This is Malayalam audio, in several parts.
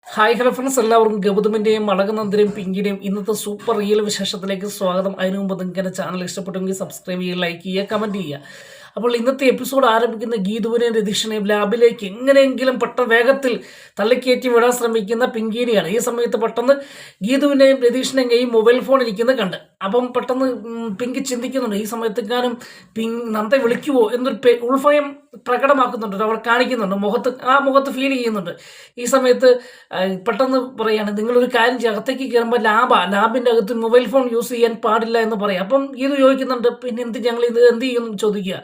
ഹായ് ഹലോ ഫ്രണ്ട്സ്, എല്ലാവർക്കും ഗൗതമിൻ്റെയും അളകനന്ദൻ്റെയും പിങ്കിയുടെയും ഇന്നത്തെ സൂപ്പർ റിയൽ വിശേഷത്തിലേക്ക് സ്വാഗതം. അതിനു മുമ്പ് നിങ്ങൾക്ക് ചാനൽ ഇഷ്ടപ്പെട്ടെങ്കിൽ സബ്സ്ക്രൈബ് ചെയ്യുക, ലൈക്ക് ചെയ്യുക, കമൻറ്റ് ചെയ്യുക. അപ്പോൾ ഇന്നത്തെ എപ്പിസോഡ് ആരംഭിക്കുന്ന ഗീതുവിനെയും രതീഷിനെയും ലാബിലേക്ക് എങ്ങനെയെങ്കിലും പെട്ടെന്ന് വേഗത്തിൽ തള്ളിക്കയറ്റി വിടാൻ ശ്രമിക്കുന്ന പിങ്കിനെയാണ്. ഈ സമയത്ത് പെട്ടെന്ന് ഗീതുവിനെയും രതീഷിനെയും മൊബൈൽ ഫോൺ ഇരിക്കുന്നത് കണ്ട് അപ്പം പെട്ടെന്ന് പിങ്കി ചിന്തിക്കുന്നുണ്ട്, ഈ സമയത്തെക്കാനും നന്ദ വിളിക്കുവോ എന്നൊരു ഉൾഭയം പ്രകടമാക്കുന്നുണ്ട്, അവൾ കാണിക്കുന്നുണ്ട്, മുഖത്ത് ഫീൽ ചെയ്യുന്നുണ്ട്. ഈ സമയത്ത് പെട്ടെന്ന് പറയാണ്, നിങ്ങളൊരു കാര്യം ചെയ്യും, അകത്തേക്ക് കയറുമ്പോൾ ലാബിൻ്റെ അകത്ത് മൊബൈൽ ഫോൺ യൂസ് ചെയ്യാൻ പാടില്ല എന്ന് പറയാം. അപ്പം ഇത് ചോദിക്കുന്നുണ്ട്, പിന്നെ ഞങ്ങൾ ഇത് എന്ത് ചെയ്യുമെന്ന് ചോദിക്കുക.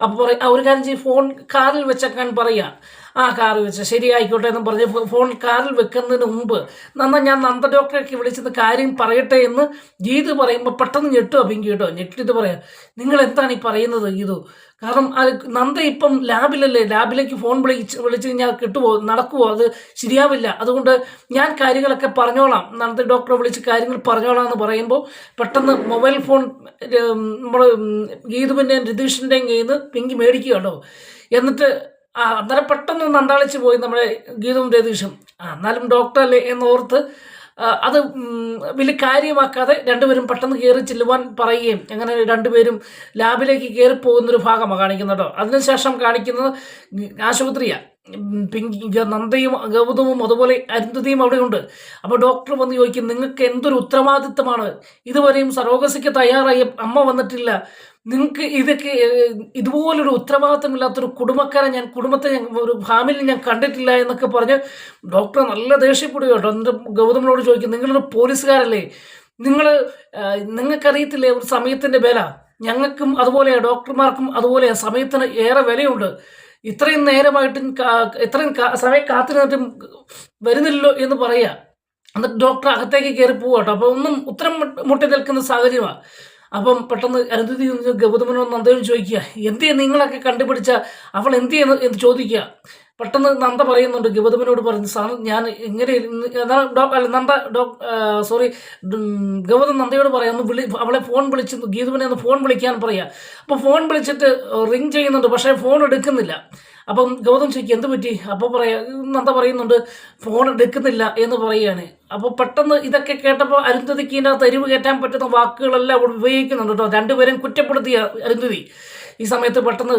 അപ്പോൾ പറയും, ഒരു കാര്യം ചെയ്യും, ഫോൺ കാറിൽ വെച്ചേക്കാൻ പറയുക. കാറിൽ വെച്ച ശരി ആയിക്കോട്ടെ എന്ന് പറഞ്ഞ് ഫോൺ കാറിൽ വെക്കുന്നതിന് മുമ്പ് ഞാൻ നന്ദ ഡോക്ടറെയൊക്കെ വിളിച്ചത് കാര്യം പറയട്ടെ എന്ന് ഗീതു പറയുമ്പോൾ പെട്ടെന്ന് ഞെട്ടുക പിങ്കി കേട്ടോ. ഞെട്ടിട്ട് പറയാം, നിങ്ങൾ എന്താണ് ഈ പറയുന്നത് ഗീതു? കാരണം അത് നന്ദ ഇപ്പം ലാബിലല്ലേ, ലാബിലേക്ക് ഫോൺ വിളിച്ച് കഴിഞ്ഞാൽ നടക്കുമോ? അത് ശരിയാവില്ല. അതുകൊണ്ട് ഞാൻ കാര്യങ്ങളൊക്കെ പറഞ്ഞോളാം, നന്ദ ഡോക്ടറെ വിളിച്ച് കാര്യങ്ങൾ പറഞ്ഞോളാം എന്ന് പറയുമ്പോൾ പെട്ടെന്ന് മൊബൈൽ ഫോൺ നമ്മൾ ഗീതുവിൻ്റെയും രതീഷിൻ്റെയും കയ്യിൽ നിന്ന് പിങ്കി മേടിക്കുക കേട്ടോ. എന്നിട്ട് അന്നേരം പെട്ടെന്ന് നന്ദാളിച്ച് പോയി നമ്മുടെ ഗീതുവും രതീഷും. എന്നാലും ഡോക്ടറല്ലേ എന്നോർത്ത് അത് വലിയ കാര്യമാക്കാതെ രണ്ടുപേരും പെട്ടെന്ന് കയറി ചെല്ലുവാൻ പറയുകയും അങ്ങനെ രണ്ടുപേരും ലാബിലേക്ക് കയറി പോകുന്നൊരു ഭാഗമാണ് കാണിക്കുന്നത് കേട്ടോ. അതിനുശേഷം കാണിക്കുന്നത് ആശുപത്രിയാണ്. നന്ദയും ഗൗതമും അതുപോലെ അരുന്ധതിയും അവിടെയുണ്ട്. അപ്പോൾ ഡോക്ടർ വന്ന് ചോദിക്കും, നിങ്ങൾക്ക് എന്തൊരു ഉത്തരവാദിത്തമാണ്, ഇതുവരെയും സറോഗസിക്ക് തയ്യാറായി അമ്മ വന്നിട്ടില്ല, നിങ്ങൾക്ക് ഇതുപോലൊരു ഉത്തരവാദിത്തമില്ലാത്തൊരു കുടുംബത്തെ ഒരു ഫാമിലി ഞാൻ കണ്ടിട്ടില്ല എന്നൊക്കെ പറഞ്ഞ് ഡോക്ടർ നല്ല ദേഷ്യപ്പെടുക കേട്ടോ. എന്നിട്ട് ഗൗതമിനോട് ചോദിക്കും, നിങ്ങളൊരു പോലീസുകാരല്ലേ, നിങ്ങൾക്കറിയത്തില്ലേ ഒരു സമയത്തിൻ്റെ വില? ഞങ്ങൾക്കും അതുപോലെയാണ്, ഡോക്ടർമാർക്കും അതുപോലെയാണ്, സമയത്തിന് ഏറെ വിലയുണ്ട്. ഇത്രയും നേരമായിട്ടും ഇത്രയും സമയം കാത്തു നിന്നിട്ടും വരുന്നില്ലല്ലോ എന്ന് പറയുക. എന്നിട്ട് ഡോക്ടർ അകത്തേക്ക് കയറി പോവാട്ടോ. അപ്പോൾ ഒന്നും ഉത്തരം മുട്ടി നിൽക്കുന്ന സാഹചര്യമാണ്. അപ്പം പെട്ടെന്ന് അരുന്ധതി ഗൗതമനോട് നന്ദയോട് ചോദിക്കുക, എന്തിയെ നിങ്ങളൊക്കെ കണ്ടുപിടിച്ച അവൾ എന്തിയെന്ന് എന്ന് ചോദിക്കുക. പെട്ടെന്ന് നന്ദ പറയുന്നുണ്ട്, ഗൗതമനോട് പറയുന്നു, സാർ ഞാൻ എങ്ങനെ ഗൗതം നന്ദയോട് പറയാം, അവളെ ഫോൺ വിളിച്ച് ഗീതുവിനെ ഒന്ന് ഫോൺ വിളിക്കാൻ പറയുക. അപ്പോൾ ഫോൺ വിളിച്ചിട്ട് റിങ് ചെയ്യുന്നുണ്ട്, പക്ഷേ ഫോൺ എടുക്കുന്നില്ല. അപ്പം ഗൗതം ചോദിക്കും, എന്ത് പറ്റി? അപ്പോൾ നന്ദ പറയുന്നുണ്ട്, ഫോൺ എടുക്കുന്നില്ല എന്ന് പറയുകയാണ്. അപ്പോൾ പെട്ടെന്ന് ഇതൊക്കെ കേട്ടപ്പോൾ അരുന്ധതിക്ക് ഇതിൻ്റെ തെരുവ് കയറ്റാൻ പറ്റുന്ന വാക്കുകളെല്ലാം ഉപയോഗിക്കുന്നുണ്ട് കേട്ടോ. രണ്ടുപേരും കുറ്റപ്പെടുത്തിയ അരുന്ധതി. ഈ സമയത്ത് പെട്ടെന്ന്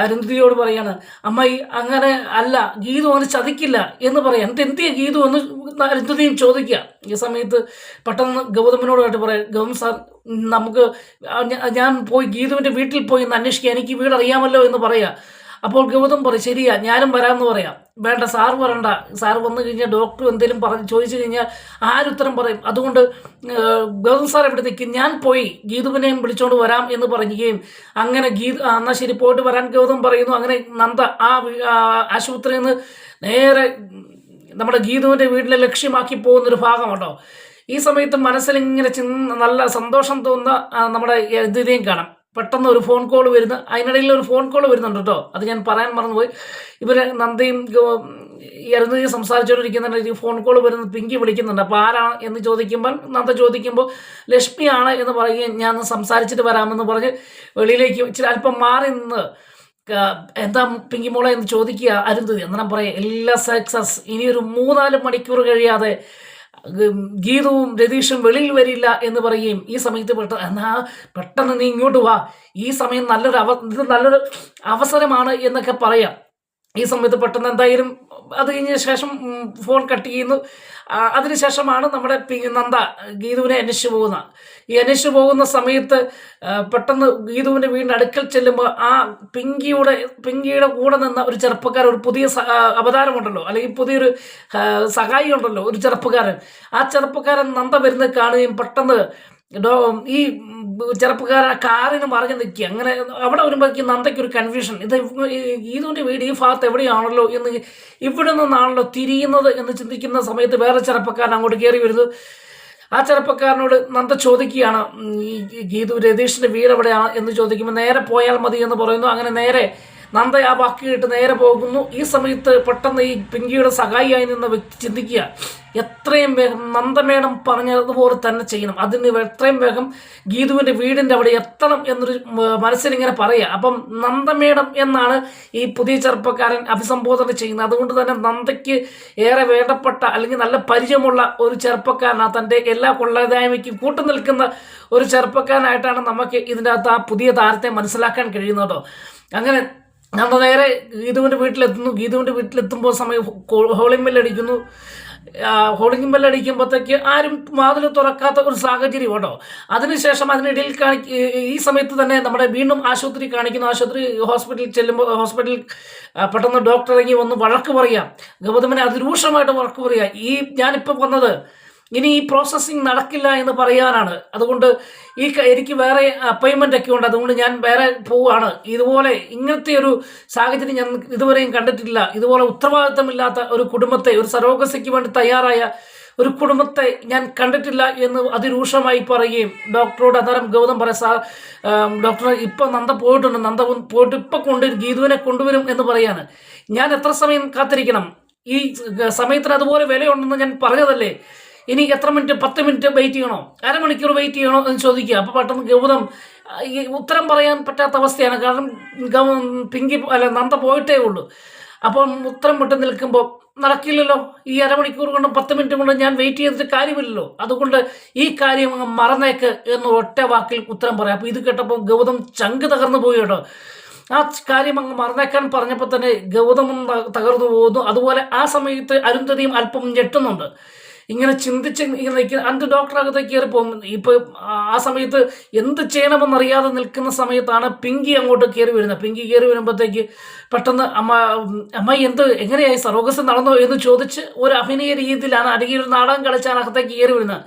അരുന്ധതിയോട് പറയാണ്, അമ്മായി അങ്ങനെ അല്ല, ഗീതു അവന് ചതിക്കില്ല എന്ന് പറയാം. എന്നിട്ട് എന്തിയാ ഗീതു എന്ന് അരുന്ധതിയും ചോദിക്കുക. ഈ സമയത്ത് പെട്ടെന്ന് ഗൗതമനോടായിട്ട് പറയാം, ഗൗതം സാർ നമുക്ക് ഞാൻ പോയി ഗീതുവിൻ്റെ വീട്ടിൽ പോയി ഒന്ന് അന്വേഷിക്കുക, എനിക്ക് വീട് അറിയാമല്ലോ എന്ന് പറയാം. അപ്പോൾ ഗൗതം പറയും, ശരിയാ ഞാനും വരാമെന്ന് പറയാം. വേണ്ട, സാറ് വരണ്ട, സാറ് വന്നു കഴിഞ്ഞാൽ ഡോക്ടർ എന്തെങ്കിലും ചോദിച്ചു കഴിഞ്ഞാൽ ആരുത്തരം പറയും, അതുകൊണ്ട് ഗൗതം സാർ എവിടെ നിൽക്കും, ഞാൻ പോയി ഗീതുവിനെയും വിളിച്ചുകൊണ്ട് വരാം എന്ന് പറയുകയും അങ്ങനെ എന്നാൽ ശരി പോയിട്ട് വരാൻ ഗൗതം പറയുന്നു. അങ്ങനെ നന്ദ ആശുപത്രിയിൽ നിന്ന് നേരെ നമ്മുടെ ഗീതുവിൻ്റെ വീട്ടിലെ ലക്ഷ്യമാക്കി പോകുന്നൊരു ഭാഗം കേട്ടോ. ഈ സമയത്ത് മനസ്സിലിങ്ങനെ നല്ല സന്തോഷം തോന്നുന്ന നമ്മുടെ ഇതിനെയും കാണാം. പെട്ടെന്ന് ഒരു ഫോൺ കോൾ വരുന്നു, അതിനിടയിൽ ഒരു ഫോൺ കോൾ വരുന്നുണ്ട് കേട്ടോ. അത് ഞാൻ പറയാൻ മറന്നുപോയി. ഇവരെ നന്ദയും അരുന്ധതിയും സംസാരിച്ചുകൊണ്ടിരിക്കുന്നുണ്ട്, ഫോൺ കോൾ വരുന്നത് പിങ്കി വിളിക്കുന്നുണ്ട്. അപ്പോൾ ആരാണ് എന്ന് ചോദിക്കുമ്പോൾ നന്ദ ചോദിക്കുമ്പോൾ ലക്ഷ്മിയാണ് എന്ന് പറയുകയും ഞാൻ സംസാരിച്ചിട്ട് വരാമെന്ന് പറഞ്ഞ് വെളിയിലേക്ക് ഇച്ചിരി അല്പം മാറി നിന്ന് എന്താ പിങ്കി മോളെ എന്ന് ചോദിക്കുക അരുന്ധതി. അന്നേരം പറയാം, എല്ലാ സക്സസ്, ഇനിയൊരു 3-4 മണിക്കൂർ കഴിയാതെ ഗീതുവും രതീഷും വെളിയിൽ വരില്ല എന്ന് പറയുകയും ഈ സമയത്ത് പെട്ടെന്ന് നീ ഇങ്ങോട്ട് വാ, ഈ സമയം നല്ലൊരു അവസരമാണ് എന്നൊക്കെ പറയാം. ഈ സമയത്ത് പെട്ടെന്ന് എന്തായാലും അത് കഴിഞ്ഞ ശേഷം ഫോൺ കട്ട് ചെയ്യുന്നു. അതിനുശേഷമാണ് നമ്മുടെ നന്ദ ഗീതുവിനെ അന്വേഷിച്ചു പോകുന്ന സമയത്ത് പെട്ടെന്ന് ഗീതുവിൻ്റെ വീടിൻ്റെ അടുക്കൽ ചെല്ലുമ്പോൾ പിങ്കിയുടെ കൂടെ നിന്ന ഒരു ചെറുപ്പക്കാരൻ, ഒരു പുതിയ അവതാരമുണ്ടല്ലോ, അല്ലെങ്കിൽ പുതിയൊരു സഹായി ഉണ്ടല്ലോ, ഒരു ചെറുപ്പക്കാരൻ. ആ ചെറുപ്പക്കാരൻ നന്ദ വരുന്നത് കാണുകയും പെട്ടെന്ന് ഈ ചെറുപ്പക്കാരൻ കാറിന് മറിഞ്ഞ് നിൽക്കുക. അങ്ങനെ അവിടെ വരുമ്പോഴേക്കും നന്ദയ്ക്ക് ഒരു കൺഫ്യൂഷൻ, ഇത് ഗീതുവിൻ്റെ വീട് ഈ ഭാഗത്ത് എവിടെയാണല്ലോ എന്ന്, ഇവിടെ നിന്നാണല്ലോ തിരിയുന്നത് എന്ന് ചിന്തിക്കുന്ന സമയത്ത് വേറെ ചെറുപ്പക്കാരൻ അങ്ങോട്ട് കയറി വരുന്നു. ആ ചെറുപ്പക്കാരനോട് നന്ദ ചോദിക്കുകയാണ്, ഈ ഗീതു രതീഷിൻ്റെ വീട് എവിടെയാണ് എന്ന് ചോദിക്കുമ്പോൾ നേരെ പോയാൽ മതി എന്ന് പറയുന്നു. അങ്ങനെ നേരെ നന്ദ ആ വാക്ക് കേട്ട് നേരെ പോകുന്നു. ഈ സമയത്ത് പെട്ടെന്ന് ഈ പിങ്കിയുടെ സഹായിയായി നിന്ന വ്യക്തി ചിന്തിക്കുക, എത്രയും വേഗം നന്ദമേടം പറഞ്ഞതുപോലെ തന്നെ ചെയ്യണം. അതിന് എത്രയും വേഗം ഗീതുവിൻ്റെ വീടിൻ്റെ അവിടെ എത്തണം എന്നൊരു മനസ്സിലിങ്ങനെ പറയുക. അപ്പം നന്ദമേടം എന്നാണ് ഈ പുതിയ ചെറുപ്പക്കാരൻ അഭിസംബോധന ചെയ്യുന്നത്. അതുകൊണ്ട് തന്നെ നന്ദയ്ക്ക് ഏറെ വേണ്ടപ്പെട്ട അല്ലെങ്കിൽ നല്ല പരിചയമുള്ള ഒരു ചെറുപ്പക്കാരനാണ്, തൻ്റെ എല്ലാ കൊള്ളരുതായ്മയ്ക്കും കൂട്ടുനിൽക്കുന്ന ഒരു ചെറുപ്പക്കാരനായിട്ടാണ് നമുക്ക് ഇതിൻ്റെ അകത്ത് ആ പുതിയ താരത്തെ മനസ്സിലാക്കാൻ കഴിയുന്നത് കേട്ടോ. അങ്ങനെ ഞങ്ങൾ നേരെ ഗീതുവിൻ്റെ വീട്ടിലെത്തുന്നു. ഗീതുവിൻ്റെ വീട്ടിലെത്തുമ്പോൾ സമയം ഹോളിംഗ് ബെല്ലടിക്കുന്നു. ഹോളിംഗ് ബെല്ലടിക്കുമ്പോഴത്തേക്ക് ആരും വാതിൽ തുറക്കാത്ത ഒരു സാഹചര്യം കേട്ടോ. അതിനുശേഷം അതിനിടയിൽ ഈ സമയത്ത് തന്നെ നമ്മുടെ വീണ്ടും ആശുപത്രി കാണിക്കുന്നു. ഹോസ്പിറ്റലിൽ ചെല്ലുമ്പോൾ ഹോസ്പിറ്റലിൽ പെട്ടെന്ന് ഡോക്ടർ ഇറങ്ങി വന്ന് വഴക്ക് പറയാം. ഗൗതമിനെ അതിരൂക്ഷമായിട്ട് വഴക്ക് പറയുക. ഞാനിപ്പോൾ വന്നത് ഇനി ഈ പ്രോസസ്സിങ് നടക്കില്ല എന്ന് പറയാനാണ്. അതുകൊണ്ട് എനിക്ക് വേറെ അപ്പോയിൻമെൻ്റ് ഒക്കെ ഉണ്ട്, അതുകൊണ്ട് ഞാൻ വേറെ പോവുകയാണ്. ഇതുപോലെ ഇങ്ങനത്തെ ഒരു സാഹചര്യം ഞാൻ ഇതുവരെയും കണ്ടിട്ടില്ല. ഇതുപോലെ ഉത്തരവാദിത്തമില്ലാത്ത ഒരു കുടുംബത്തെ, ഒരു സരോഗസിക്ക് വേണ്ടി തയ്യാറായ ഒരു കുടുംബത്തെ ഞാൻ കണ്ടിട്ടില്ല എന്ന് അതിരൂക്ഷമായി പറയുകയും ഡോക്ടറോട് അന്നേരം ഗൗതം പറയാം, ഡോക്ടർ ഇപ്പം നന്ദ പോയിട്ടുണ്ട്, നന്ദ പോയിട്ട് ഇപ്പം ഗീതുവിനെ കൊണ്ടുവരും എന്ന് പറയാണ്. ഞാൻ എത്ര സമയം കാത്തിരിക്കണം? ഈ സമയത്തിന് അതുപോലെ വിലയുണ്ടെന്ന് ഞാൻ പറഞ്ഞതല്ലേ. ഇനി എത്ര മിനിറ്റ്, 10 മിനിറ്റ് വെയിറ്റ് ചെയ്യണോ, അരമണിക്കൂർ വെയിറ്റ് ചെയ്യണോ എന്ന് ചോദിക്കുക. അപ്പോൾ പെട്ടെന്ന് ഗൗതം ഈ ഉത്തരം പറയാൻ പറ്റാത്ത അവസ്ഥയാണ്. കാരണം നന്ദ പോയിട്ടേ ഉള്ളൂ. അപ്പം ഉത്തരം വിട്ട് നിൽക്കുമ്പോൾ നടക്കില്ലല്ലോ. ഈ അരമണിക്കൂർ കൊണ്ടും 10 മിനിറ്റ് കൊണ്ടും ഞാൻ വെയിറ്റ് ചെയ്തിട്ട് കാര്യമില്ലല്ലോ. അതുകൊണ്ട് ഈ കാര്യം മറന്നേക്ക് എന്ന് ഒറ്റ വാക്കിൽ ഉത്തരം പറയാം. അപ്പോൾ ഇത് കേട്ടപ്പോൾ ഗൗതം ചങ്ക് തകർന്നു പോയി കേട്ടോ. ആ കാര്യം അങ്ങ് മറന്നേക്കാൻ പറഞ്ഞപ്പോൾ തന്നെ ഗൗതമും തകർന്നു പോകുന്നു. അതുപോലെ ആ സമയത്ത് അരുന്ധതിയും അല്പം ഞെട്ടുന്നുണ്ട്. ഇങ്ങനെ ചിന്തിച്ച് ഇങ്ങനെ നിൽക്കുന്ന അന്ത് ഡോക്ടറകത്തേക്ക് കയറി പോകും. ഇപ്പോൾ ആ സമയത്ത് എന്ത് ചെയ്യണമെന്നറിയാതെ നിൽക്കുന്ന സമയത്താണ് പിങ്കി അങ്ങോട്ട് കയറി വരുന്നത്. പിങ്കി കയറി വരുമ്പോഴത്തേക്ക് പെട്ടെന്ന് അമ്മ എങ്ങനെയായി സറോഗസ് നടന്നോ എന്ന് ചോദിച്ച് ഒരു അഭിനയ രീതിയിലാണ്, അല്ലെങ്കിൽ ഒരു നാടകം കളിച്ചാണ് അകത്തേക്ക് കയറി വരുന്നത്.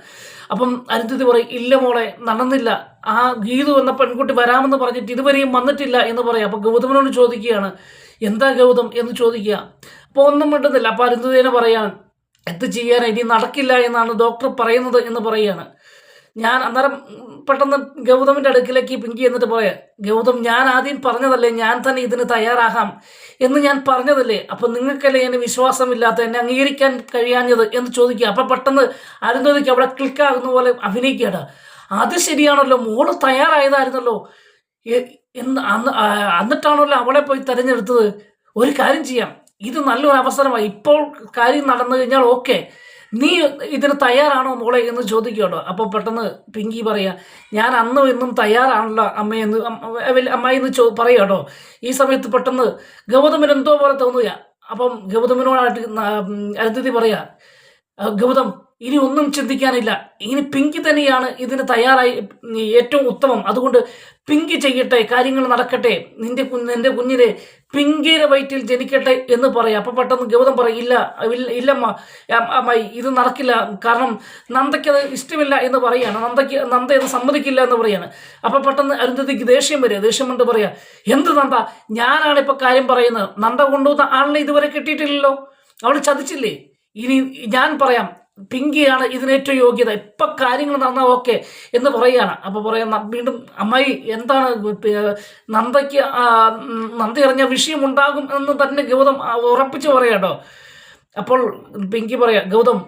അപ്പം അരുന്ധതി പറയും, ഇല്ല മോളെ, നടന്നില്ല. ആ ഗീതു എന്ന പെൺകുട്ടി വരാമെന്ന് പറഞ്ഞിട്ട് ഇതുവരെയും വന്നിട്ടില്ല എന്ന് പറയാം. അപ്പോൾ ഗൗതമനോട് ചോദിക്കുകയാണ്, എന്താ ഗൗതം എന്ന് ചോദിക്കുക. അപ്പോൾ ഒന്നും മിണ്ടുന്നില്ല. അപ്പോൾ അരുന്ധതിനെ പറയാൻ, എന്ത് ചെയ്യാൻ, ഇനി നടക്കില്ല എന്നാണ് ഡോക്ടർ പറയുന്നത് എന്ന് പറയുകയാണ്. ഞാൻ അന്നേരം പെട്ടെന്ന് ഗൗതമിൻ്റെ അടുക്കിലേക്ക് പിങ്കി എന്നിട്ട് പറയാം, ഗൗതം ഞാൻ ആദ്യം പറഞ്ഞതല്ലേ, ഞാൻ തന്നെ ഇതിന് തയ്യാറാകാം എന്ന് ഞാൻ പറഞ്ഞതല്ലേ, അപ്പം നിങ്ങൾക്കല്ലേ എന്നെ വിശ്വാസമില്ലാത്ത, എന്നെ അംഗീകരിക്കാൻ കഴിയാഞ്ഞത് എന്ന് ചോദിക്കുക. അപ്പം പെട്ടെന്ന് അരുന്ധതിക്ക് അവിടെ ക്ലിക്കാകുന്ന പോലെ അഭിനയിക്കുകയാണ്. അത് ശരിയാണല്ലോ, മോള് തയ്യാറായതായിരുന്നല്ലോ എന്നിട്ടാണല്ലോ അവളെ പോയി തിരഞ്ഞെടുത്തത്. ഒരു കാര്യം ചെയ്യാം, ഇത് നല്ലൊരു അവസരമായി, ഇപ്പോൾ കാര്യം നടന്നു കഴിഞ്ഞാൽ ഓക്കെ, നീ ഇതിന് തയ്യാറാണോ മോളെ എന്ന് ചോദിക്കുകയുണ്ടോ. അപ്പോൾ പെട്ടെന്ന് പിങ്കി പറയുക, ഞാൻ അന്നും ഇന്നും തയ്യാറാണല്ലോ അമ്മയെന്ന് അമ്മയെന്ന് പറയുക. ഈ സമയത്ത് പെട്ടെന്ന് ഗൗതമിന് എന്തോ പോലെ തോന്നുക. അപ്പം ഗൗതമിനോടായിട്ട് അരുന്ധതി പറയുക, ഗൗതം ഇനി ഒന്നും ചിന്തിക്കാനില്ല, ഇനി പിങ്കി തന്നെയാണ് ഇതിന് തയ്യാറായി ഏറ്റവും ഉത്തമം. അതുകൊണ്ട് പിങ്കി ചെയ്യട്ടെ, കാര്യങ്ങൾ നടക്കട്ടെ, നിന്റെ കുഞ്ഞിനെ പിങ്കിയുടെ വയറ്റിൽ ജനിക്കട്ടെ എന്ന് പറയാം. അപ്പം പെട്ടെന്ന് ഗൗതം പറയും, ഇല്ലമ്മ അമ്മായി, ഇത് നടക്കില്ല, കാരണം നന്ദയ്ക്കത് ഇഷ്ടമില്ല എന്ന് പറയുകയാണ്. നന്ദ ഇത് സമ്മതിക്കില്ല എന്ന് പറയാണ്. അപ്പം പെട്ടെന്ന് അരുന്ധതിക്ക് ദേഷ്യം കൊണ്ട് പറയാ, എന്ത് നന്ദ, ഞാനാണ് ഇപ്പം കാര്യം പറയുന്നത്, നന്ദ കൊണ്ടുവന്ന ആളിനെ ഇതുവരെ കിട്ടിയിട്ടില്ലല്ലോ, അവൾ ചതിച്ചില്ലേ, ഇനി ഞാൻ പറയാം, പിങ്കിയാണ് ഇതിനേറ്റവും യോഗ്യത, ഇപ്പം കാര്യങ്ങൾ നടന്നാൽ ഓക്കെ എന്ന് പറയുകയാണ്. അപ്പോൾ പറയാം, വീണ്ടും അമ്മായി എന്താണ്, നന്ദ എറിഞ്ഞ വിഷയമുണ്ടാകും എന്ന് തന്നെ ഗൗതം ഉറപ്പിച്ച് പറയാട്ടോ. അപ്പോൾ പിങ്കി പറയാം, ഗൗതം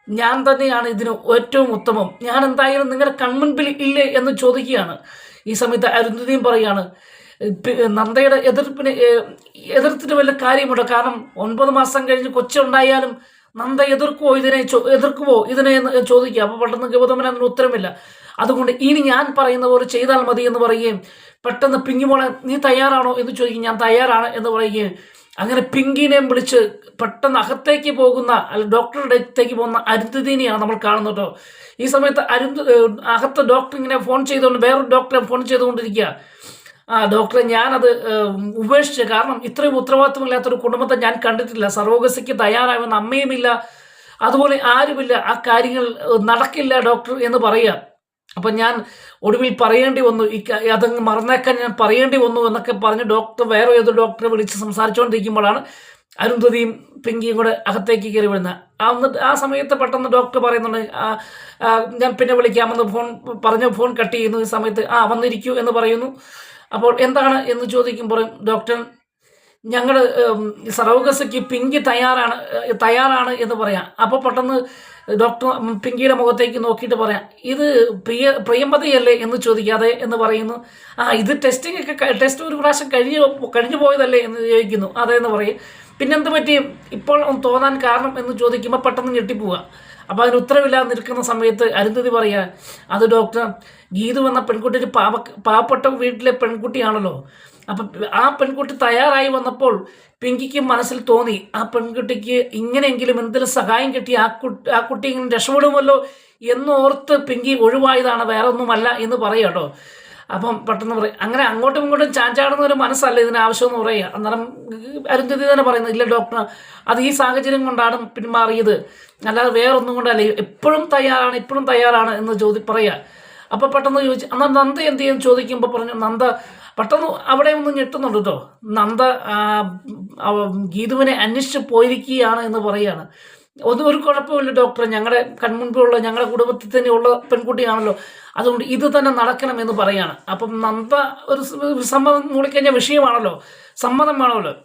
ഞാൻ തന്നെയാണ് ഇതിന് ഏറ്റവും ഉത്തമം, ഞാൻ എന്തായാലും നിങ്ങളുടെ കൺമുൻപിൽ ഇല്ലേ എന്ന് ചോദിക്കുകയാണ്. ഈ സമയത്ത് അരുന്ധതിയും പറയാണ്, നന്ദയുടെ എതിർത്തിട്ട് വല്ല കാര്യമുണ്ടോ, കാരണം 9 മാസം കഴിഞ്ഞ് കൊച്ചുണ്ടായാലും നന്ദ എതിർക്കുവോ ഇതിനെ ചോദിക്കുക. അപ്പോൾ പെട്ടെന്ന് ഗൗതമന് അതിന് ഉത്തരമില്ല. അതുകൊണ്ട് ഇനി ഞാൻ പറയുന്ന പോലെ ചെയ്താൽ മതി എന്ന് പറയുകയും പെട്ടെന്ന് പിങ്കി മോളെ നീ തയ്യാറാണോ എന്ന് ചോദിക്കും. ഞാൻ തയ്യാറാണ് എന്ന് പറയുകയും അങ്ങനെ പിങ്കിനെയും വിളിച്ച് പെട്ടെന്ന് അകത്തേക്ക് പോകുന്ന, ഡോക്ടറുടെ അടുത്തേക്ക് പോകുന്ന അരുന്ധതിനെയാണ് നമ്മൾ കാണുന്നത്. ഈ സമയത്ത് അകത്ത് ഡോക്ടർ ഇങ്ങനെ വേറൊരു ഡോക്ടറെ ഫോൺ ചെയ്തുകൊണ്ടിരിക്കുക. ഡോക്ടറെ ഞാനത് ഉപേക്ഷിച്ചു, കാരണം ഇത്രയും ഉത്തരവാദിത്വമില്ലാത്തൊരു കുടുംബത്തെ ഞാൻ കണ്ടിട്ടില്ല, സറോഗസിക്ക് തയ്യാറാകുന്ന അമ്മയുമില്ല, അതുപോലെ ആരുമില്ല, ആ കാര്യങ്ങൾ നടക്കില്ല ഡോക്ടർ എന്ന് പറയുക. അപ്പം ഞാൻ ഒടുവിൽ പറയേണ്ടി വന്നു, അതങ്ങ് മറന്നേക്കാൻ ഞാൻ പറയേണ്ടി വന്നു എന്നൊക്കെ പറഞ്ഞ് വേറെ ഏതൊരു ഡോക്ടറെ വിളിച്ച് സംസാരിച്ചുകൊണ്ടിരിക്കുമ്പോഴാണ് അരുന്ധതിയും പിങ്കിയും കൂടെ അകത്തേക്ക് കയറി വരുന്നത്. ആ സമയത്ത് പെട്ടെന്ന് ഡോക്ടർ പറയുന്നുണ്ട്, ഞാൻ പിന്നെ വിളിക്കാമെന്ന് ഫോൺ കട്ട് ചെയ്യുന്നു. ഈ സമയത്ത് വന്നിരിക്കൂ എന്ന് പറയുന്നു. അപ്പോൾ എന്താണ് എന്ന് ചോദിക്കുമ്പോൾ ഡോക്ടർ, ഞങ്ങൾ സറോഗസിക്ക് പിങ്കി തയ്യാറാണ് എന്ന് പറയാം. അപ്പോൾ പെട്ടെന്ന് ഡോക്ടർ പിങ്കിയുടെ മുഖത്തേക്ക് നോക്കിയിട്ട് പറയാം, ഇത് പ്രിയമ്പതയല്ലേ എന്ന് ചോദിക്കാതെ എന്ന് പറയുന്നു. ഇത് ടെസ്റ്റ് ഒരു പ്രാവശ്യം കഴിഞ്ഞു പോയതല്ലേ എന്ന് ചോദിക്കുന്നു. അതേന്ന് പറയും. പിന്നെന്ത് പറ്റി ഇപ്പോൾ തോന്നാൻ കാരണം എന്ന് ചോദിക്കുമ്പോൾ പെട്ടെന്ന് ഞെട്ടിപ്പോവുക. അപ്പോൾ അതിന് ഉത്തരവില്ലാതെ നിൽക്കുന്ന സമയത്ത് അരുന്ധതി പറയുക, അത് ഡോക്ടർ, ഗീതു എന്ന പെൺകുട്ടി ഒരു പാവപ്പെട്ട വീട്ടിലെ പെൺകുട്ടിയാണല്ലോ. അപ്പം ആ പെൺകുട്ടി തയ്യാറായി വന്നപ്പോൾ പിങ്കിക്ക് മനസ്സിൽ തോന്നി, ആ പെൺകുട്ടിക്ക് ഇങ്ങനെയെങ്കിലും എന്തെങ്കിലും സഹായം കിട്ടി ആ കുട്ടി ഇങ്ങനെ രക്ഷപ്പെടുമല്ലോ എന്നോർത്ത് പിങ്കി ഒഴിവായതാണ്, വേറെ ഒന്നുമല്ല എന്ന് പറയുക കേട്ടോ. അപ്പം പെട്ടെന്ന് പറയും, അങ്ങനെ അങ്ങോട്ടും ഇങ്ങോട്ടും ചാഞ്ചാടുന്ന ഒരു മനസ്സല്ല ഇതിന് ആവശ്യമെന്ന് പറയുക. അന്നേരം അരുന്ധതി തന്നെ പറയുന്നത്, ഇല്ല ഡോക്ടർ, അത് ഈ സാഹചര്യം കൊണ്ടാണ് പിന്മാറിയത്, അല്ലാതെ വേറൊന്നും കൊണ്ടല്ല, ഇപ്പോഴും തയ്യാറാണ് എന്ന് പറയുക. അപ്പോൾ പെട്ടെന്ന് ചോദിച്ചു, എന്നാൽ നന്ദ എന്ത് ചെയ്യുമെന്ന് ചോദിക്കുമ്പോൾ പറഞ്ഞു, നന്ദ പെട്ടെന്ന് അവിടെ ഒന്ന് ഞെട്ടുന്നുണ്ട് കേട്ടോ. നന്ദ ഗീതുവിനെ അന്വേഷിച്ച് പോയിരിക്കുകയാണ് എന്ന് പറയുകയാണ്. ഒരു കുഴപ്പമില്ല ഡോക്ടർ, ഞങ്ങളുടെ കൺമുൻപിലുള്ള ഞങ്ങളുടെ കുടുംബത്തിൽ തന്നെയുള്ള പെൺകുട്ടിയാണല്ലോ, അതുകൊണ്ട് ഇത് തന്നെ നടക്കണമെന്ന് പറയാണ്. അപ്പം നന്ദ ഒരു സമ്മതം മൂളിക്കഴിഞ്ഞ വിഷയമാണല്ലോ, സമ്മതം വേണമല്ലോ.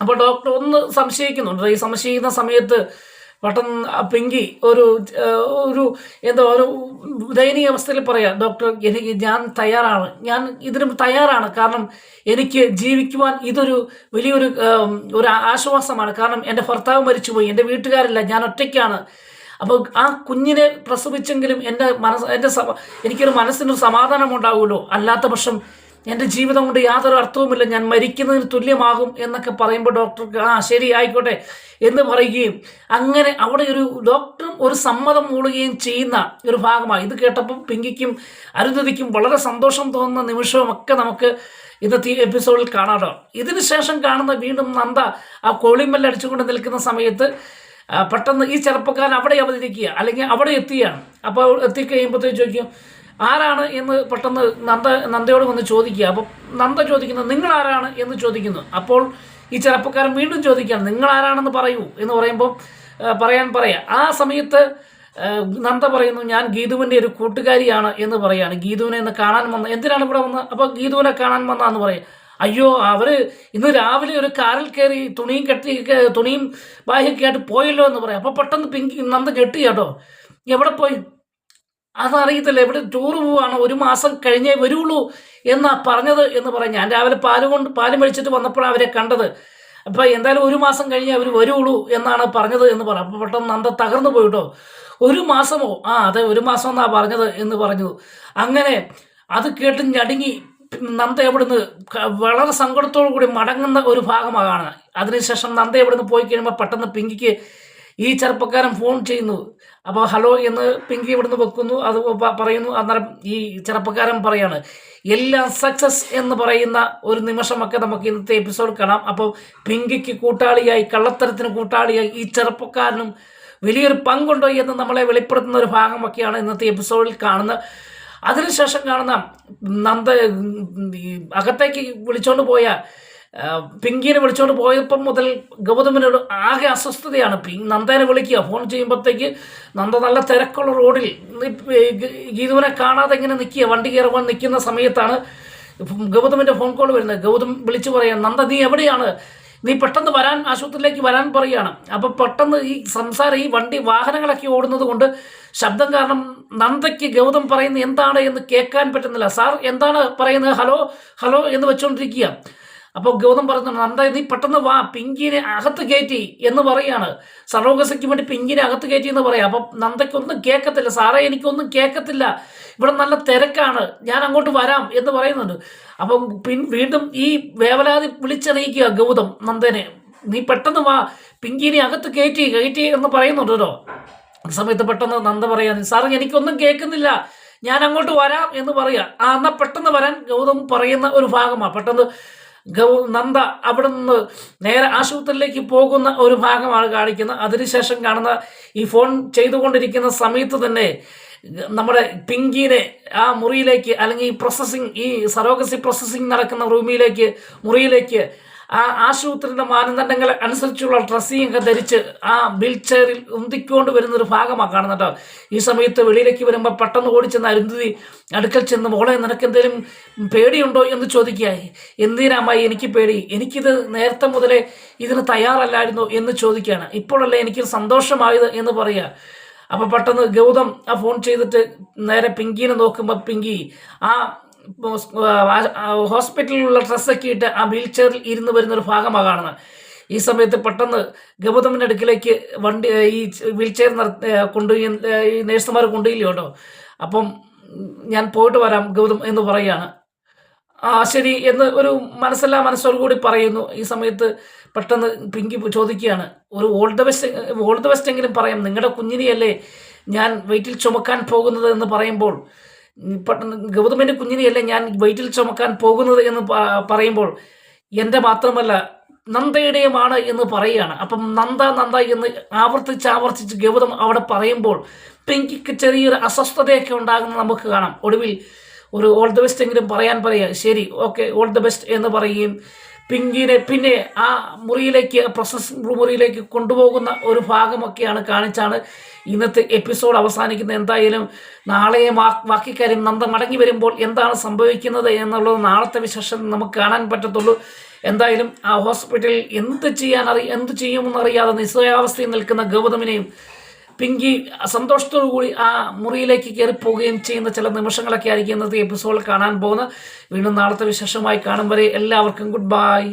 അപ്പോൾ ഡോക്ടർ ഒന്ന് സംശയിക്കുന്നുണ്ട്. ഈ സംശയിക്കുന്ന സമയത്ത് പെട്ടെന്ന് പിങ്കി ഒരു ദയനീയ അവസ്ഥയിൽ പറയാം, ഡോക്ടർ ഞാൻ ഇതിനും തയ്യാറാണ്, കാരണം എനിക്ക് ജീവിക്കുവാൻ ഇതൊരു വലിയൊരു ആശ്വാസമാണ്. കാരണം എൻ്റെ ഭർത്താവ് മരിച്ചുപോയി, എൻ്റെ വീട്ടുകാരില്ല, ഞാൻ ഒറ്റയ്ക്കാണ്. അപ്പോൾ ആ കുഞ്ഞിനെ പ്രസവിച്ചെങ്കിലും എനിക്കൊരു മനസ്സിനൊരു സമാധാനം ഉണ്ടാവുമല്ലോ, അല്ലാത്ത പക്ഷം എൻ്റെ ജീവിതം കൊണ്ട് യാതൊരു അർത്ഥവുമില്ല, ഞാൻ മരിക്കുന്നതിന് തുല്യമാകും എന്നൊക്കെ പറയുമ്പോൾ ഡോക്ടർക്ക് ശരി ആയിക്കോട്ടെ എന്ന് പറയുകയും അങ്ങനെ അവിടെ ഒരു ഡോക്ടറും ഒരു സമ്മതം മൂളുകയും ചെയ്യുന്ന ഒരു ഭാഗമായി. ഇത് കേട്ടപ്പോൾ പിങ്കിക്കും അരുന്ധതിക്കും വളരെ സന്തോഷം തോന്നുന്ന നിമിഷവുമൊക്കെ നമുക്ക് ഇന്നത്തെ എപ്പിസോഡിൽ കാണാമോ. ഇതിന് ശേഷം കാണുന്ന വീണ്ടും നന്ദ ആ കോളിംബെൽ അടിച്ചുകൊണ്ട് നിൽക്കുന്ന സമയത്ത് പെട്ടെന്ന് ഈ ചെറുപ്പക്കാരൻ അവിടെ അവതരിക്കുക, അല്ലെങ്കിൽ അവിടെ എത്തുകയാണ്. അപ്പോൾ എത്തിക്കഴിയുമ്പോഴത്തേക്ക് ചോദിക്കും, ആരാണ് എന്ന് പെട്ടെന്ന് നന്ദയോട് വന്ന് ചോദിക്കുക. അപ്പം നന്ദ ചോദിക്കുന്നത്, നിങ്ങൾ ആരാണ് എന്ന് ചോദിക്കുന്നു. അപ്പോൾ ഈ ചെറുപ്പക്കാരൻ വീണ്ടും ചോദിക്കുകയാണ്, നിങ്ങൾ ആരാണെന്ന് പറയൂ എന്ന് പറയുമ്പോൾ പറയാം. ആ സമയത്ത് നന്ദ പറയുന്നു, ഞാൻ ഗീതുവിൻ്റെ ഒരു കൂട്ടുകാരിയാണ് എന്ന് പറയാണ്. ഗീതുവിനെ ഇന്ന് കാണാൻ വന്ന, എന്തിനാണ് ഇവിടെ വന്നത്? അപ്പോൾ ഗീതുവിനെ കാണാൻ വന്നതെന്ന് പറയും. അയ്യോ, അവർ ഇന്ന് രാവിലെ ഒരു കാറിൽ കയറി തുണിയും ബാഹ്യൊക്കെ ആയിട്ട് പോയല്ലോ എന്ന് പറയാം. അപ്പോൾ പെട്ടെന്ന് നന്ദ ഞെട്ടി കേട്ടോ. എവിടെ പോയി? അതറിയത്തില്ല, എവിടെ ടൂറ് പോവാണ്, 1 മാസം കഴിഞ്ഞേ വരുള്ളൂ എന്നാ പറഞ്ഞത് എന്ന് പറയും. ഞാൻ രാവിലെ പാല് മേടിച്ചിട്ട് വന്നപ്പോഴാണ് അവരെ കണ്ടത്. അപ്പോൾ എന്തായാലും 1 മാസം കഴിഞ്ഞേ അവർ വരുള്ളൂ എന്നാണ് പറഞ്ഞത് എന്ന് പറയാം. അപ്പോൾ പെട്ടെന്ന് നന്ദ തകർന്നു പോയിട്ടോ. 1 മാസമോ? അതെ, 1 മാസം എന്നാണ് പറഞ്ഞത് എന്ന് പറഞ്ഞു. അങ്ങനെ അത് കേട്ട് ഞടുങ്ങി നന്ദ എവിടുന്ന് വളരെ സങ്കടത്തോടു കൂടി മടങ്ങുന്ന ഒരു ഭാഗമാണ്. അതിനുശേഷം നന്ദ എവിടുന്ന് പോയി കഴിയുമ്പോൾ പെട്ടെന്ന് പിങ്കിക്ക് ഈ ചെറുപ്പക്കാരൻ ഫോൺ ചെയ്യുന്നു. അപ്പോൾ ഹലോ എന്ന് പിങ്കി ഇവിടുന്ന് വെക്കുന്നു. അത് പറയുന്നു. അന്നേരം ഈ ചെറുപ്പക്കാരൻ പറയാണ്, എല്ലാം സക്സസ് എന്ന് പറയുന്ന ഒരു നിമിഷമൊക്കെ നമുക്ക് ഇന്നത്തെ എപ്പിസോഡ് കാണാം. അപ്പോൾ പിങ്കിക്ക് കൂട്ടാളിയായി, കള്ളത്തരത്തിന് കൂട്ടാളിയായി ഈ ചെറുപ്പക്കാരനും വലിയൊരു പങ്കുണ്ടോ എന്ന് നമ്മളെ വെളിപ്പെടുത്തുന്ന ഒരു ഭാഗമൊക്കെയാണ് ഇന്നത്തെ എപ്പിസോഡിൽ കാണുന്നത്. അതിനുശേഷം കാണുന്ന നന്ദ അകത്തേക്ക് വിളിച്ചോണ്ട് പോയ പിങ്കിനെ വിളിച്ചോണ്ട് പോയപ്പം മുതൽ ഗൗതമിനോട് ആകെ അസ്വസ്ഥതയാണ്. നന്ദനെ വിളിക്കുക, ഫോൺ ചെയ്യുമ്പോഴത്തേക്ക് നന്ദ നല്ല തിരക്കുള്ള റോഡിൽ ഗീതുവിനെ കാണാതെ ഇങ്ങനെ നിൽക്കുക. വണ്ടി കയറുവാൻ നിൽക്കുന്ന സമയത്താണ് ഗൗതമിൻ്റെ ഫോൺ കോൾ വരുന്നത്. ഗൗതം വിളിച്ചു പറയാം, നന്ദ നീ എവിടെയാണ്? നീ പെട്ടെന്ന് ആശുപത്രിയിലേക്ക് വരാൻ പറയുകയാണ്. അപ്പോൾ പെട്ടെന്ന് ഈ വാഹനങ്ങളൊക്കെ ഓടുന്നത് കൊണ്ട് ശബ്ദം കാരണം നന്ദയ്ക്ക് ഗൗതം പറയുന്നത് എന്താണ് എന്ന് കേൾക്കാൻ പറ്റുന്നില്ല. സാർ എന്താണ് പറയുന്നത്? ഹലോ എന്ന് വെച്ചുകൊണ്ടിരിക്കുക. അപ്പോൾ ഗൗതം പറഞ്ഞു, നന്ദ നീ പെട്ടെന്ന് വാ, പിങ്കിനെ അകത്ത് കയറ്റി എന്ന് പറയുകയാണ്. സറോഗസിക്ക് വേണ്ടി പിങ്കിനെ അകത്ത് കയറ്റി എന്ന് പറയാം. അപ്പം നന്ദയ്ക്കൊന്നും കേൾക്കത്തില്ല. സാറേ എനിക്കൊന്നും കേൾക്കത്തില്ല, ഇവിടെ നല്ല തിരക്കാണ്, ഞാൻ അങ്ങോട്ട് വരാം എന്ന് പറയുന്നുണ്ട്. അപ്പം വീണ്ടും ഈ വേവലാതി വിളിച്ചറിയിക്കുക ഗൗതം നന്ദനെ, നീ പെട്ടെന്ന് വാ, പിങ്കിനെ അകത്ത് കയറ്റി എന്ന് പറയുന്നുണ്ട് കേട്ടോ. ആ സമയത്ത് പെട്ടെന്ന് നന്ദ പറയാൻ, സാർ എനിക്കൊന്നും കേൾക്കുന്നില്ല, ഞാൻ അങ്ങോട്ട് വരാം എന്ന് പറയുക. എന്നാൽ പെട്ടെന്ന് വരാൻ ഗൗതം പറയുന്ന ഒരു ഭാഗമാണ്. പെട്ടെന്ന് നന്ദ അവിടെ നിന്ന് നേരെ ആശുപത്രിയിലേക്ക് പോകുന്ന ഒരു ഭാഗമാണ് കാണിക്കുന്നത്. അതിനുശേഷം കാണുന്ന ഈ ഫോൺ ചെയ്തുകൊണ്ടിരിക്കുന്ന സമയത്ത് തന്നെ നമ്മുടെ പിങ്കിനെ ആ മുറിയിലേക്ക്, അല്ലെങ്കിൽ ഈ സറോഗസി പ്രോസസ്സിങ് നടക്കുന്ന മുറിയിലേക്ക് ആശുപത്രിയുടെ മാനദണ്ഡങ്ങൾ അനുസരിച്ചുള്ള ഡ്രസ്സിങ് ധരിച്ച് ആ വീൽ ചെയറിൽ ഉന്തിക്കൊണ്ട് വരുന്നൊരു ഭാഗമാണ് കാണുന്നത് കേട്ടോ. ഈ സമയത്ത് വെളിയിലേക്ക് വരുമ്പോൾ പെട്ടെന്ന് ഓടിച്ചെന്ന് അരുന്ധതി അടുക്കൽ ചെന്ന്, മോളെ നിനക്ക് എന്തെങ്കിലും പേടിയുണ്ടോ എന്ന് ചോദിക്കുകയായി. എന്തിനാമായി എനിക്ക് പേടി, എനിക്കിത് നേരത്തെ മുതലേ ഇതിന് തയ്യാറല്ലായിരുന്നു എന്ന് ചോദിക്കുകയാണ്. ഇപ്പോഴല്ലേ എനിക്ക് സന്തോഷമായത് എന്ന് പറയുക. അപ്പോൾ പെട്ടെന്ന് ഗൗതം ആ ഫോൺ ചെയ്തിട്ട് നേരെ പിങ്കിനെ നോക്കുമ്പോൾ പിങ്കി ആ ഹോസ്പിറ്റലിലുള്ള ഡ്രസ്സൊക്കെ ഇട്ട് ആ വീൽ ചെയറിൽ ഇരുന്ന് വരുന്നൊരു ഭാഗമാണ് കാണുന്നത്. ഈ സമയത്ത് പെട്ടെന്ന് ഗൗതമിൻ്റെ അടുക്കിലേക്ക് വണ്ടി ഈ വീൽ ചെയർ കൊണ്ടുപോയി ഈ നേഴ്സുമാർ കൊണ്ടുപോയില്ല കേട്ടോ. അപ്പം ഞാൻ പോയിട്ട് വരാം ഗൗതം എന്ന് പറയുകയാണ്. ശരി എന്ന് ഒരു മനസ്സോടു കൂടി പറയുന്നു. ഈ സമയത്ത് പെട്ടെന്ന് പിങ്കി ചോദിക്കുകയാണ്, ഒരു ഓൾ ദ ബെസ്റ്റ് എങ്കിലും പറയാം, നിങ്ങളുടെ കുഞ്ഞിനെയല്ലേ ഞാൻ വെയിറ്റിൽ ചുമക്കാൻ പോകുന്നത് എന്ന് പറയുമ്പോൾ, പെട്ടെന്ന് ഗൗതമിൻ്റെ കുഞ്ഞിനെയല്ലേ ഞാൻ വെയിറ്റിൽ ചുമക്കാൻ പോകുന്നത് എന്ന് പറയുമ്പോൾ, എൻ്റെ മാത്രമല്ല നന്ദയുടെയുമാണ് എന്ന് പറയുകയാണ്. അപ്പം നന്ദ എന്ന് ആവർത്തിച്ച് ഗൗതം അവിടെ പറയുമ്പോൾ പിങ്കിക്ക് ചെറിയൊരു അസ്വസ്ഥതയൊക്കെ ഉണ്ടാകുന്നത് നമുക്ക് കാണാം. ഒടുവിൽ ഒരു ഓൾ ദ ബെസ്റ്റ് എങ്കിലും പറയാൻ പറയുക. ശരി, ഓക്കെ, ഓൾ ദ ബെസ്റ്റ് എന്ന് പറയുകയും പിങ്കിനെ പിന്നെ ആ മുറിയിലേക്ക്, പ്രൊസസ് മുറിയിലേക്ക് കൊണ്ടുപോകുന്ന ഒരു ഭാഗമൊക്കെയാണ് കാണിച്ചാണ് ഇന്നത്തെ എപ്പിസോഡ് അവസാനിക്കുന്നത്. എന്തായാലും നാളെ ബാക്കി കാര്യം നന്ദ മടങ്ങി വരുമ്പോൾ എന്താണ് സംഭവിക്കുന്നത് എന്നുള്ളത് നാളത്തെ വിശേഷം നമുക്ക് കാണാൻ പറ്റത്തുള്ളൂ. എന്തായാലും ആ ഹോസ്പിറ്റലിൽ എന്ത് ചെയ്യുമെന്നറിയാതെ നിസ്സഹായാവസ്ഥയിൽ നിൽക്കുന്ന ഗൗതമിനെയും പിങ്കി സന്തോഷത്തോടു കൂടി ആ മുറിയിലേക്ക് കയറിപ്പോവുകയും ചെയ്യുന്ന ചില നിമിഷങ്ങളൊക്കെ ആയിരിക്കും ഇന്നത്തെ എപ്പിസോഡിൽ കാണാൻ പോകുന്നത്. വീണ്ടും നാളത്തെ വിശേഷമായി കാണും വരെ എല്ലാവർക്കും ഗുഡ് ബൈ.